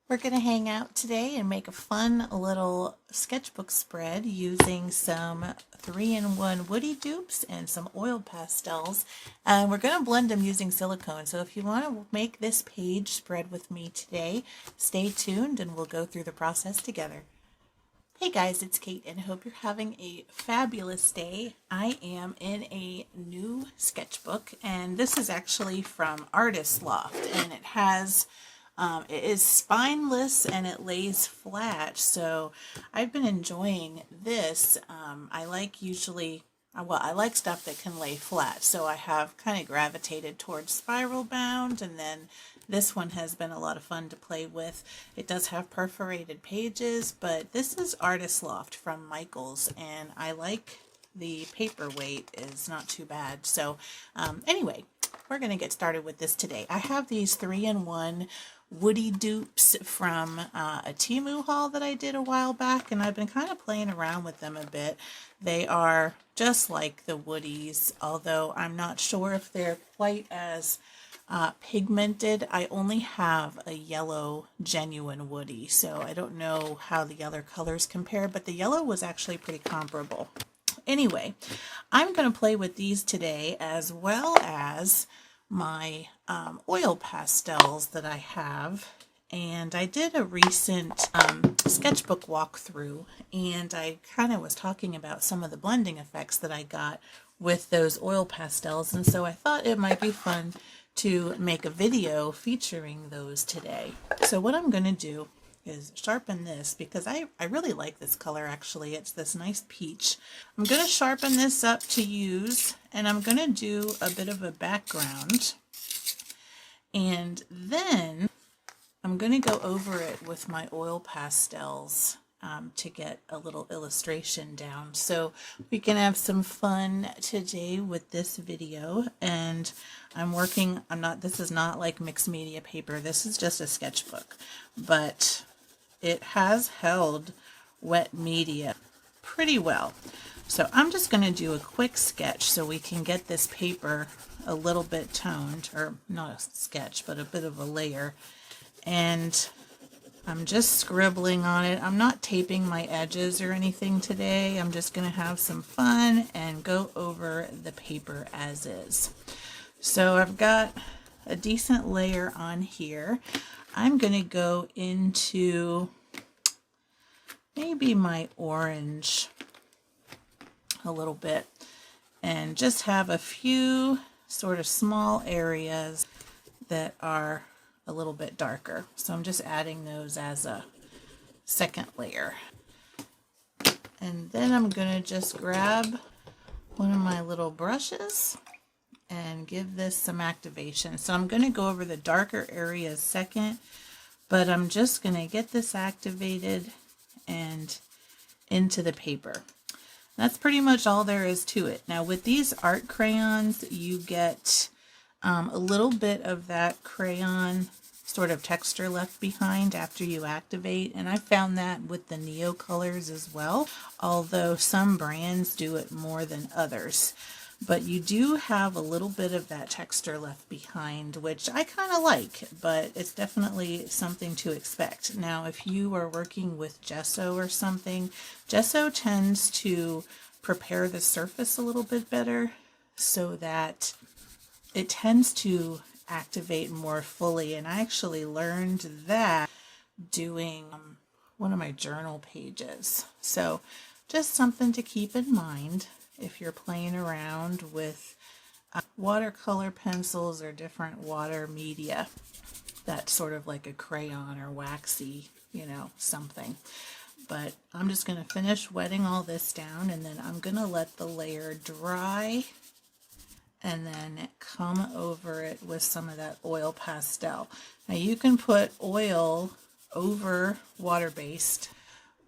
We're going to hang out today and make a fun little sketchbook spread using some 3-in-1 woody dupes and some oil pastels. And we're going to blend them using silicone. So if you want to make this page spread with me today, stay tuned and we'll go through the process together. Hey guys, it's Kate and I hope you're having a fabulous day. I am in a new sketchbook and this is actually from Artist Loft, and it is spineless and it lays flat, so I've been enjoying this. I like stuff that can lay flat, so I have kind of gravitated towards spiral bound, and then this one has been a lot of fun to play with. It does have perforated pages, but this is Artist Loft from Michaels, and I like the paperweight is not too bad. So anyway, we're going to get started with this today. I have these 3-in-1 woody dupes from a Temu haul that I did a while back, and I've been kind of playing around with them a bit. They are just like the woodies, although I'm not sure if they're quite as pigmented. I only have a yellow genuine woody, so I don't know how the other colors compare, but the yellow was actually pretty comparable. Anyway, I'm going to play with these today, as well as my oil pastels that I have. And I did a recent sketchbook walkthrough, and I kind of was talking about some of the blending effects that I got with those oil pastels, and so I thought it might be fun to make a video featuring those today. So what I'm going to do is sharpen this, because I really like this color actually. It's this nice peach. I'm going to sharpen this up to use, and I'm going to do a bit of a background, and then I'm going to go over it with my oil pastels to get a little illustration down. So we can have some fun today with this video. And this is not like mixed media paper. This is just a sketchbook, but it has held wet media pretty well. So I'm just going to do a quick sketch so we can get this paper a little bit toned, or not a sketch, but a bit of a layer. And I'm just scribbling on it. I'm not taping my edges or anything today. I'm just going to have some fun and go over the paper as is. So I've got a decent layer on here. I'm going to go into maybe my orange a little bit and just have a few sort of small areas that are a little bit darker. So I'm just adding those as a second layer. And then I'm going to just grab one of my little brushes and give this some activation. So I'm going to go over the darker areas second, but I'm just going to get this activated and into the paper. That's pretty much all there is to it. Now with these art crayons, you get a little bit of that crayon sort of texture left behind after you activate, and I found that with the Neo colors as well, although some brands do it more than others. But you do have a little bit of that texture left behind, which I kind of like, but it's definitely something to expect. Now, if you are working with gesso or something, gesso tends to prepare the surface a little bit better so that it tends to activate more fully. And I actually learned that doing one of my journal pages. So just something to keep in mind if you're playing around with watercolor pencils or different water media. That's sort of like a crayon or waxy, something. But I'm just going to finish wetting all this down, and then I'm going to let the layer dry and then come over it with some of that oil pastel. Now you can put oil over water-based,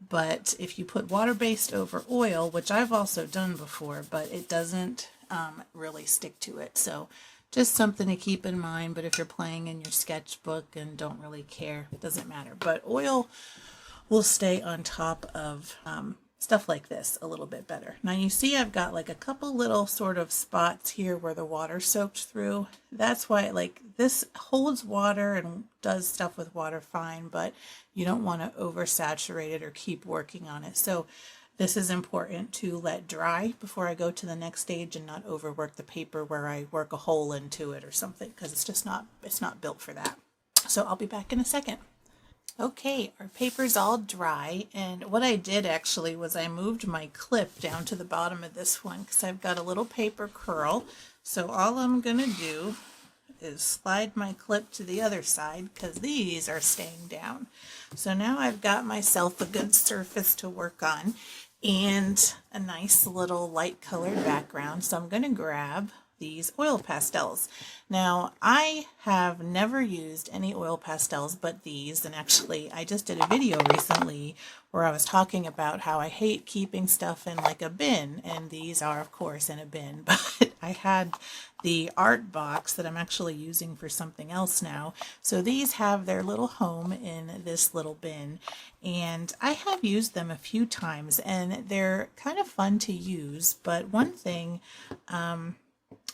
but if you put water-based over oil, which I've also done before, but it doesn't really stick to it. So just something to keep in mind. But if you're playing in your sketchbook and don't really care, it doesn't matter. But oil will stay on top of stuff like this a little bit better. Now you see I've got like a couple little sort of spots here where the water soaked through. That's why, like, this holds water and does stuff with water fine, but you don't want to oversaturate it or keep working on it. So this is important to let dry before I go to the next stage and not overwork the paper where I work a hole into it or something, because it's not built for that. So I'll be back in a second. Okay, our paper's all dry, and what I did actually was I moved my clip down to the bottom of this one because I've got a little paper curl. So all I'm going to do is slide my clip to the other side because these are staying down. So now I've got myself a good surface to work on and a nice little light colored background. So I'm going to grab these oil pastels. Now, I have never used any oil pastels but these, and actually I just did a video recently where I was talking about how I hate keeping stuff in like a bin, and these are of course in a bin, but I had the art box that I'm actually using for something else now, so these have their little home in this little bin, and I have used them a few times and they're kind of fun to use. But one thing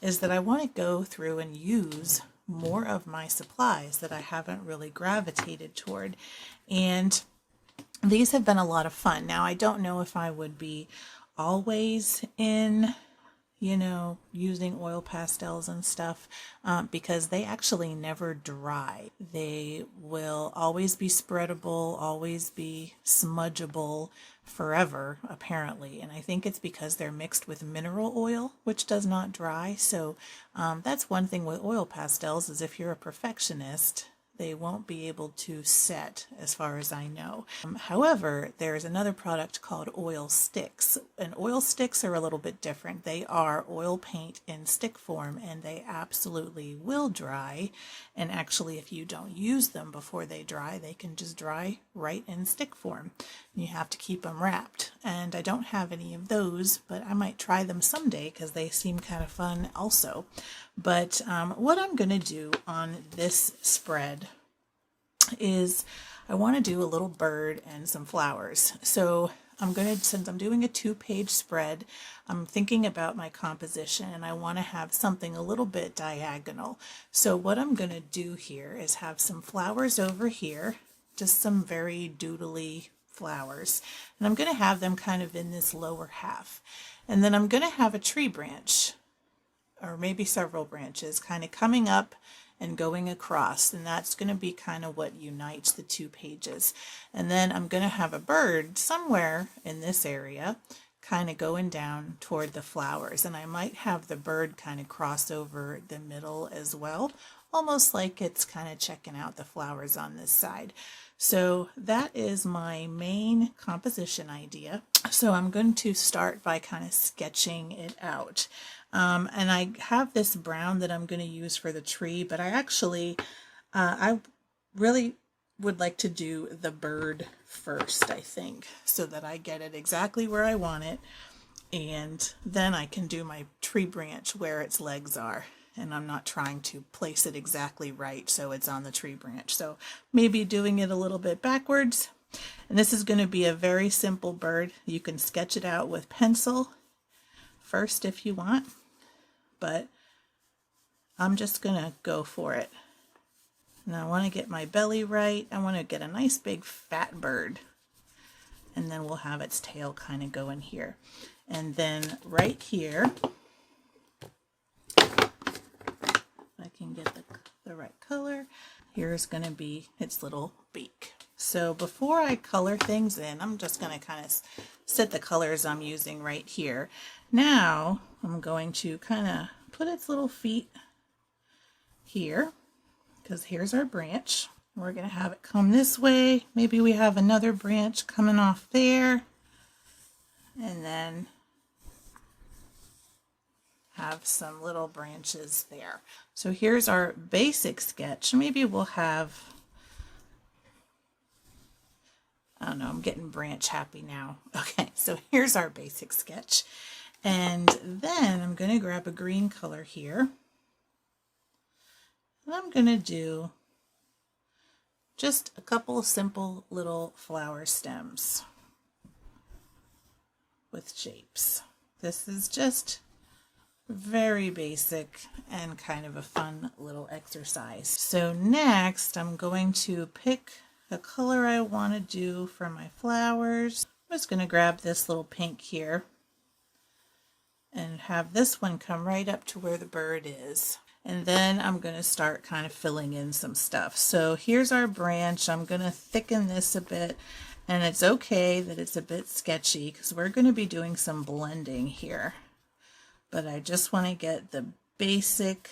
is that I want to go through and use more of my supplies that I haven't really gravitated toward. And these have been a lot of fun. Now, I don't know if I would be always in, using oil pastels and stuff because they actually never dry. They will always be spreadable, always be smudgeable forever, apparently. And I think it's because they're mixed with mineral oil, which does not dry. So that's one thing with oil pastels, is if you're a perfectionist, they won't be able to set, as far as I know. However, there's another product called oil sticks, and oil sticks are a little bit different. They are oil paint in stick form, and they absolutely will dry. And actually, if you don't use them before they dry, they can just dry right in stick form. You have to keep them wrapped. And I don't have any of those, but I might try them someday because they seem kind of fun also. But what I'm going to do on this spread is I want to do a little bird and some flowers. So since I'm doing a 2-page spread, I'm thinking about my composition and I want to have something a little bit diagonal. So what I'm going to do here is have some flowers over here, just some very doodly flowers. And I'm going to have them kind of in this lower half. And then I'm going to have a tree branch, or maybe several branches, kind of coming up and going across, and that's going to be kind of what unites the 2 pages. And then I'm going to have a bird somewhere in this area kind of going down toward the flowers, and I might have the bird kind of cross over the middle as well, almost like it's kind of checking out the flowers on this side. So that is my main composition idea. So I'm going to start by kind of sketching it out. And I have this brown that I'm going to use for the tree, but I really would like to do the bird first, I think, so that I get it exactly where I want it. And then I can do my tree branch where its legs are. And I'm not trying to place it exactly right so it's on the tree branch. So maybe doing it a little bit backwards. And this is going to be a very simple bird. You can sketch it out with pencil first if you want, but I'm just going to go for it. And I want to get my belly right. I want to get a nice big fat bird. And then we'll have its tail kind of go in here. And then right here, I can get the right color. Here's going to be its little beak. So before I color things in, I'm just going to kind of set the colors I'm using right here. Now I'm going to kind of put its little feet here, because here's our branch. We're going to have it come this way. Maybe we have another branch coming off there, and then have some little branches there. So here's our basic sketch. Maybe we'll have, I don't know, I'm getting branch happy now. Okay, so here's our basic sketch. And then I'm going to grab a green color here. And I'm going to do just a couple of simple little flower stems. with shapes. This is just very basic and kind of a fun little exercise. So next I'm going to pick the color I want to do for my flowers. I'm just going to grab this little pink here and have this one come right up to where the bird is. And then I'm going to start kind of filling in some stuff. So here's our branch. I'm going to thicken this a bit, and it's okay that it's a bit sketchy because we're going to be doing some blending here. But I just want to get the basic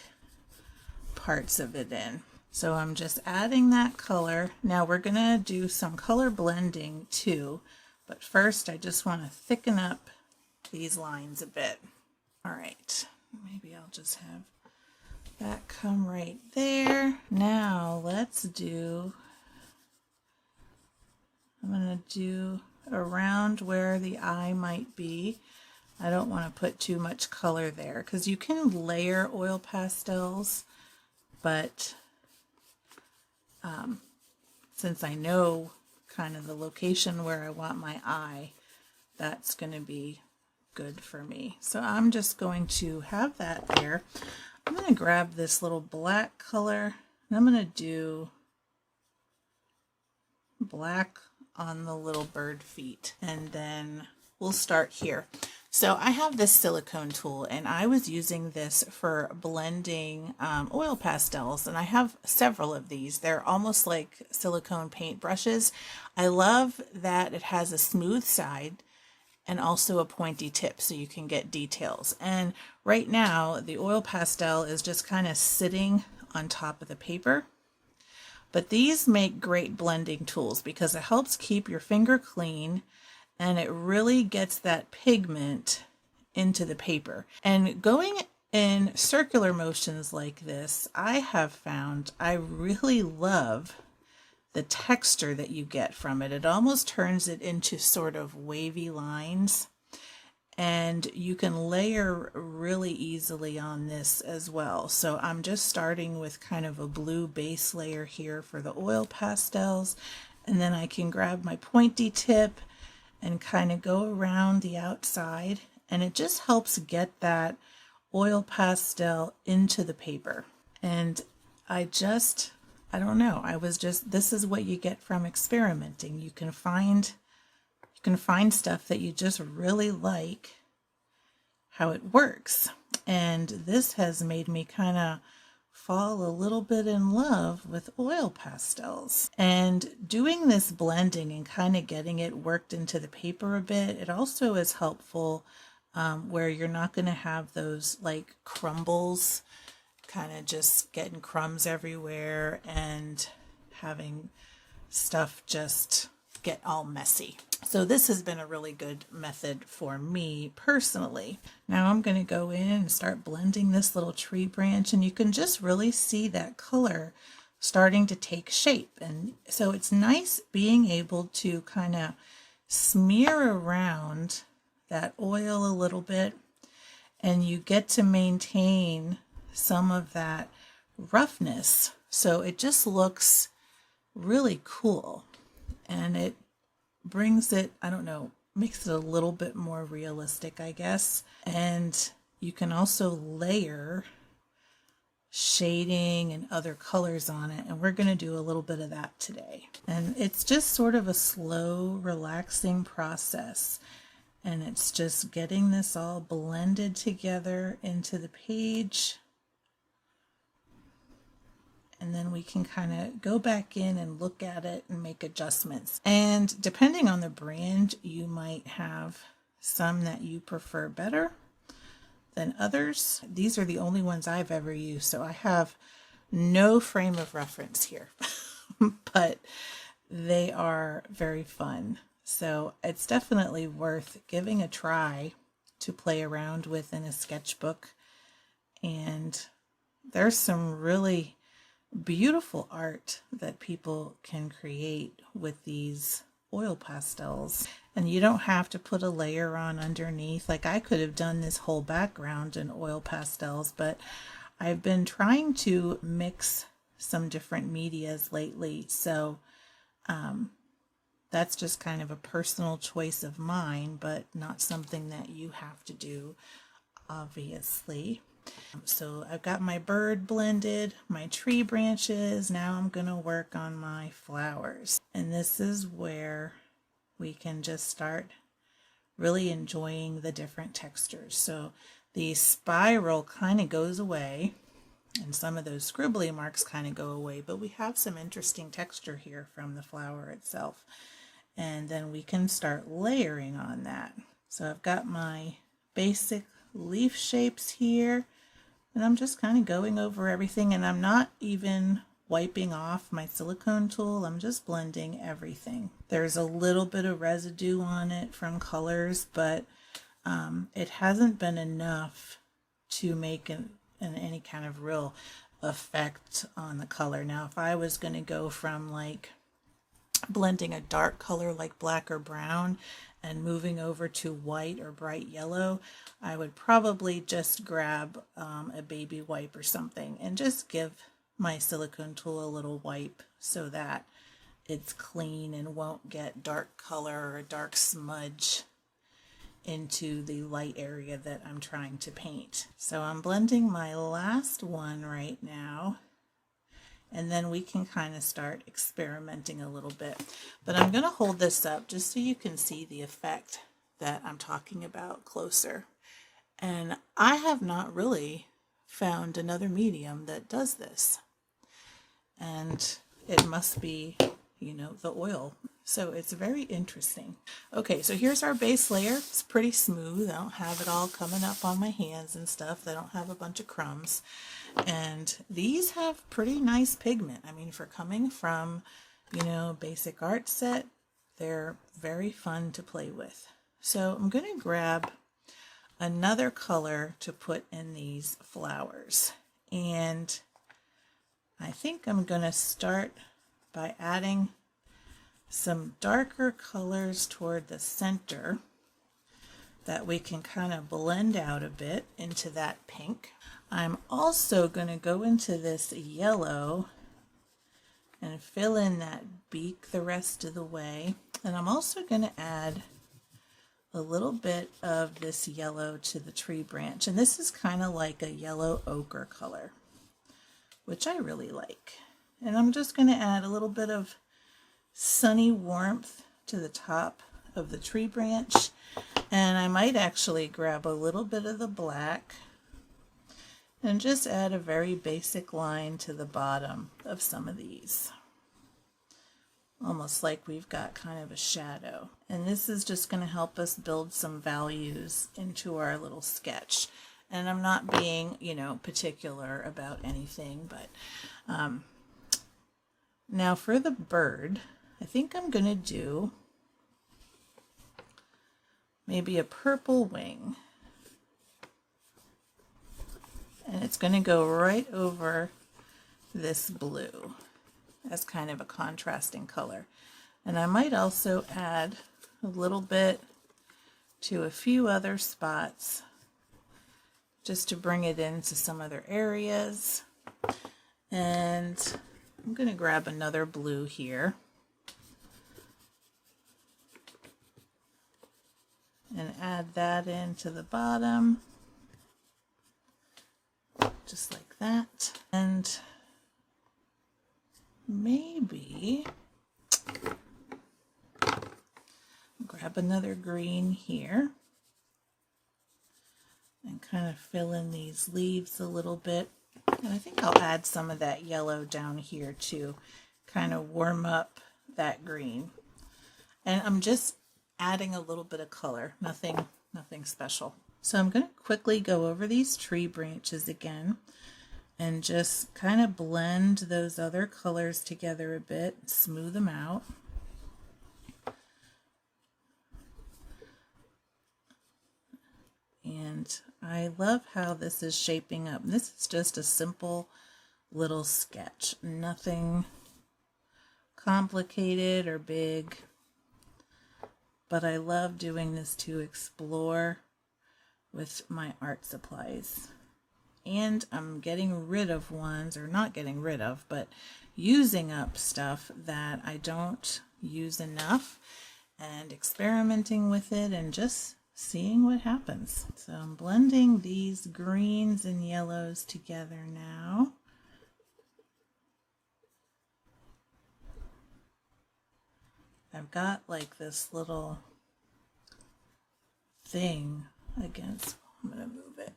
parts of it in. So I'm just adding that color. Now we're going to do some color blending too, but first I just want to thicken up these lines a bit. All right, maybe I'll just have that come right there. Now let's do, I'm going to do around where the eye might be. I don't want to put too much color there because you can layer oil pastels, but since I know kind of the location where I want my eye, that's going to be good for me. So I'm just going to have that there. I'm going to grab this little black color and I'm going to do black on the little bird feet, and then we'll start here. So I have this silicone tool and I was using this for blending oil pastels, and I have several of these. They're almost like silicone paint brushes. I love that it has a smooth side and also a pointy tip so you can get details. And right now the oil pastel is just kind of sitting on top of the paper. But these make great blending tools because it helps keep your finger clean and it really gets that pigment into the paper. And going in circular motions like this, I have found I really love the texture that you get from it. It almost turns it into sort of wavy lines, and you can layer really easily on this as well. So I'm just starting with kind of a blue base layer here for the oil pastels, and then I can grab my pointy tip and kind of go around the outside, and it just helps get that oil pastel into the paper. And I don't know, this is what you get from experimenting. You can find stuff that you just really like how it works. And this has made me kind of fall a little bit in love with oil pastels. And doing this blending and kind of getting it worked into the paper a bit, it also is helpful where you're not going to have those like crumbles, kind of just getting crumbs everywhere and having stuff just get all messy. So this has been a really good method for me personally. Now I'm going to go in and start blending this little tree branch, and you can just really see that color starting to take shape. And so it's nice being able to kind of smear around that oil a little bit, and you get to maintain some of that roughness. So it just looks really cool, and it brings it, I don't know, makes it a little bit more realistic, I guess. And you can also layer shading and other colors on it, and we're going to do a little bit of that today. And it's just sort of a slow, relaxing process, and it's just getting this all blended together into the page. And then we can kind of go back in and look at it and make adjustments. And depending on the brand, you might have some that you prefer better than others. These are the only ones I've ever used, so I have no frame of reference here, but they are very fun. So it's definitely worth giving a try to play around with in a sketchbook. And there's some really beautiful art that people can create with these oil pastels, and you don't have to put a layer on underneath. Like I could have done this whole background in oil pastels, but I've been trying to mix some different medias lately, so that's just kind of a personal choice of mine, but not something that you have to do, obviously. So I've got my bird blended, my tree branches. Now I'm going to work on my flowers. And this is where we can just start really enjoying the different textures. So the spiral kind of goes away, and some of those scribbly marks kind of go away, but we have some interesting texture here from the flower itself. And then we can start layering on that. So I've got my basic leaf shapes here, and I'm just kind of going over everything, and I'm not even wiping off my silicone tool. I'm just blending everything. There's a little bit of residue on it from colors, but it hasn't been enough to make any kind of real effect on the color. Now, if I was going to go from like blending a dark color like black or brown and moving over to white or bright yellow, I would probably just grab a baby wipe or something and just give my silicone tool a little wipe so that it's clean and won't get dark color or a dark smudge into the light area that I'm trying to paint. So I'm blending my last one right now, and then we can kind of start experimenting a little bit. But I'm going to hold this up just so you can see the effect that I'm talking about closer. And I have not really found another medium that does this. And it must be, you know, the oil. So it's very interesting. Okay, so here's our base layer. It's pretty smooth. I don't have it all coming up on my hands and stuff. I don't have a bunch of crumbs. And these have pretty nice pigment. I mean, for coming from, you know, basic art set, they're very fun to play with. So I'm going to grab another color to put in these flowers. And I think I'm going to start by adding some darker colors toward the center that we can kind of blend out a bit into that pink. I'm also going to go into this yellow and fill in that beak the rest of the way. And I'm also going to add a little bit of this yellow to the tree branch. And this is kind of like a yellow ochre color, which I really like. And I'm just going to add a little bit of sunny warmth to the top of the tree branch. And I might actually grab a little bit of the black and just add a very basic line to the bottom of some of these. Almost like we've got kind of a shadow. And this is just going to help us build some values into our little sketch. And I'm not being, you know, particular about anything, but now for the bird, I think I'm going to do maybe a purple wing. And it's going to go right over this blue as kind of a contrasting color. And I might also add a little bit to a few other spots just to bring it into some other areas. And I'm going to grab another blue here and add that into the bottom, just like that. And maybe grab another green here and kind of fill in these leaves a little bit. And I think I'll add some of that yellow down here to kind of warm up that green. And I'm just adding a little bit of color, nothing special. So I'm going to quickly go over these tree branches again and just kind of blend those other colors together a bit, smooth them out. And I love how this is shaping up. This is just a simple little sketch, nothing complicated or big, but I love doing this to explore with my art supplies. and I'm getting rid of ones, or not getting rid of, but using up stuff that I don't use enough, and experimenting with it and just seeing what happens. So I'm blending these greens and yellows together now. I've got like this little thing against, I'm going to move it.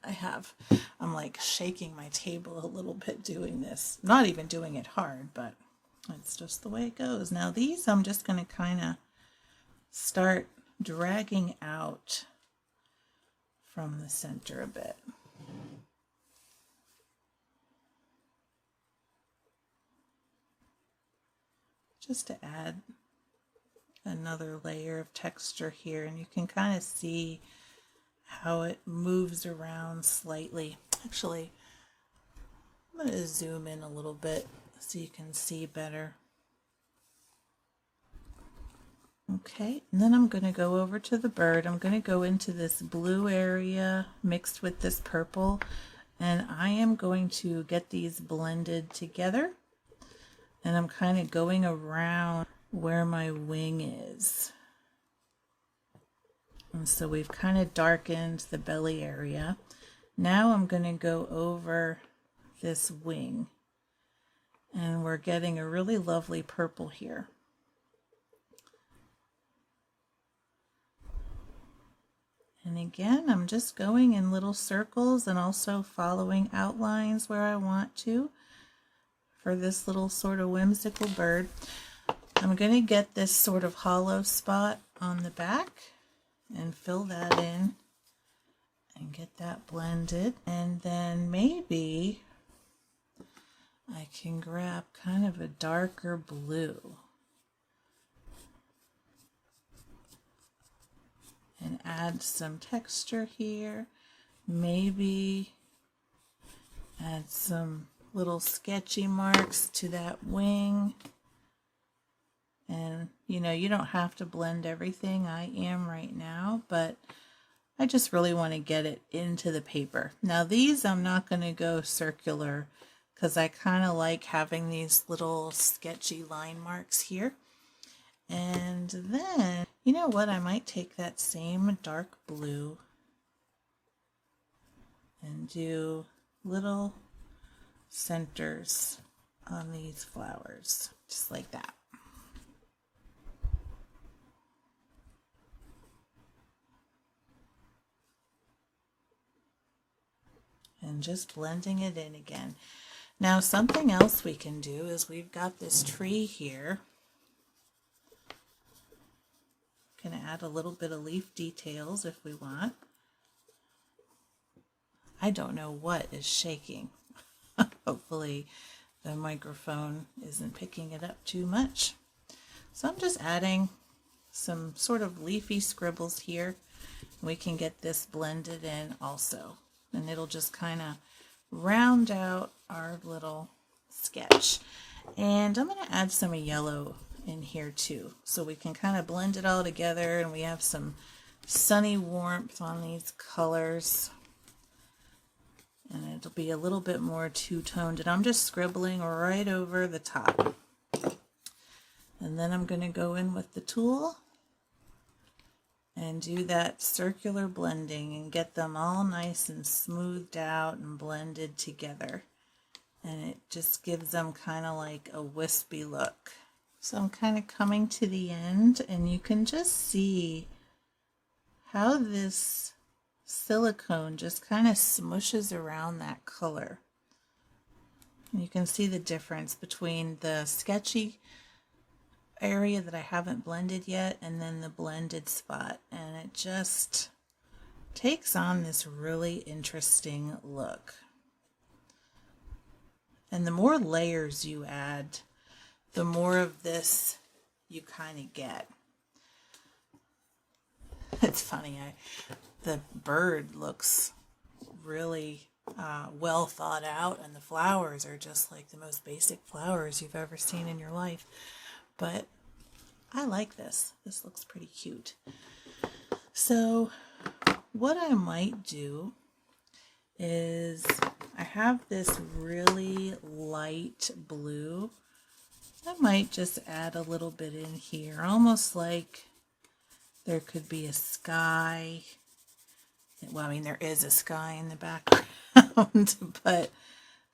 I'm like shaking my table a little bit doing this. Not even doing it hard, but it's just the way it goes. Now these I'm just going to kind of start dragging out from the center a bit. Just to add another layer of texture here, and you can kind of see how it moves around slightly. Actually, I'm going to zoom in a little bit so you can see better. Okay, and then I'm going to go over to the bird. I'm going to go into this blue area mixed with this purple, and I am going to get these blended together, and I'm kind of going around where my wing is. And so we've kind of darkened the belly area. Now I'm going to go over this wing, and we're getting a really lovely purple here. And again, I'm just going in little circles and also following outlines where I want to for this little sort of whimsical bird. I'm going to get this sort of hollow spot on the back and fill that in and get that blended. And then maybe I can grab kind of a darker blue and add some texture here. Maybe add some little sketchy marks to that wing. And you know, you don't have to blend everything. I am right now, but I just really want to get it into the paper. Now these I'm not going to go circular because I kind of like having these little sketchy line marks here. And then, you know what, I might take that same dark blue and do little centers on these flowers, just like that. And just blending it in again. Now something else we can do is we've got this tree here. Going to add a little bit of leaf details if we want. I don't know what is shaking. Hopefully the microphone isn't picking it up too much. So I'm just adding some sort of leafy scribbles here. We can get this blended in also, and it'll just kind of round out our little sketch. And I'm going to add some yellow in here too, so we can kind of blend it all together, and we have some sunny warmth on these colors, and it'll be a little bit more two-toned. And I'm just scribbling right over the top, and then I'm going to go in with the tool and do that circular blending and get them all nice and smoothed out and blended together, and it just gives them kind of like a wispy look. So I'm kind of coming to the end, and you can just see how this silicone just kind of smushes around that color. And you can see the difference between the sketchy area that I haven't blended yet and then the blended spot, and it just takes on this really interesting look. And the more layers you add, the more of this you kind of get. It's funny, the bird looks really well thought out, and the flowers are just like the most basic flowers you've ever seen in your life. But I like this. This looks pretty cute. So what I might do is I have this really light blue. I might just add a little bit in here, almost like there could be a sky. Well, I mean, there is a sky in the background, but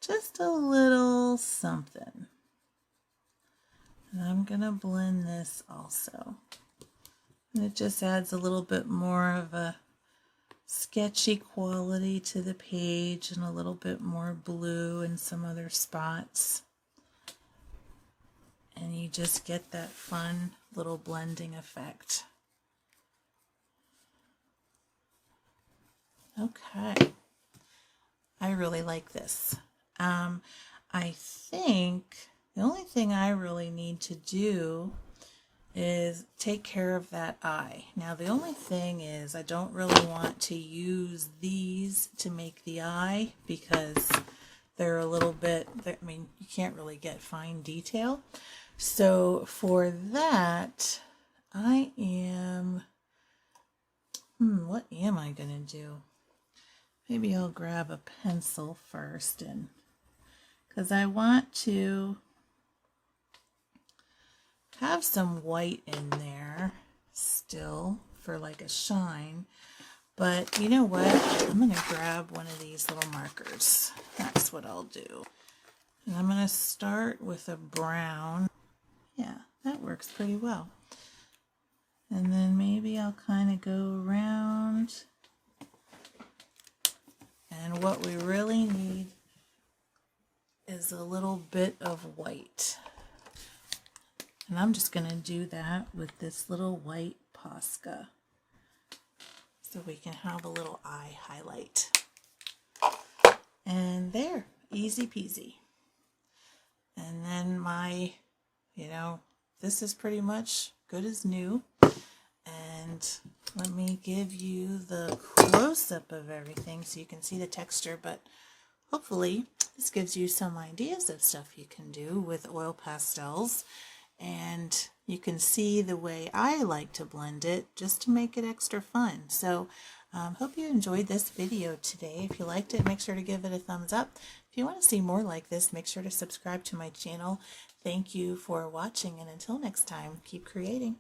just a little something. And I'm going to blend this also. And it just adds a little bit more of a sketchy quality to the page and a little bit more blue in some other spots. And you just get that fun little blending effect. Okay. I really like this. I think the only thing I really need to do is take care of that eye. Now the only thing is I don't really want to use these to make the eye because they're a little bit, I mean, you can't really get fine detail. So for that, I am, what am I going to do? Maybe I'll grab a pencil first, and because I want to have some white in there still for like a shine. But you know what? I'm going to grab one of these little markers. That's what I'll do. And I'm going to start with a brown. Yeah, that works pretty well. And then maybe I'll kind of go around. And what we really need is a little bit of white. And I'm just going to do that with this little white Posca so we can have a little eye highlight. And there, easy peasy. And then my, this is pretty much good as new. And let me give you the close-up of everything so you can see the texture, but hopefully this gives you some ideas of stuff you can do with oil pastels, and you can see the way I like to blend it just to make it extra fun. So hope you enjoyed this video today. If you liked it, make sure to give it a thumbs up. If you want to see more like this, make sure to subscribe to my channel. Thank you for watching, and until next time, keep creating.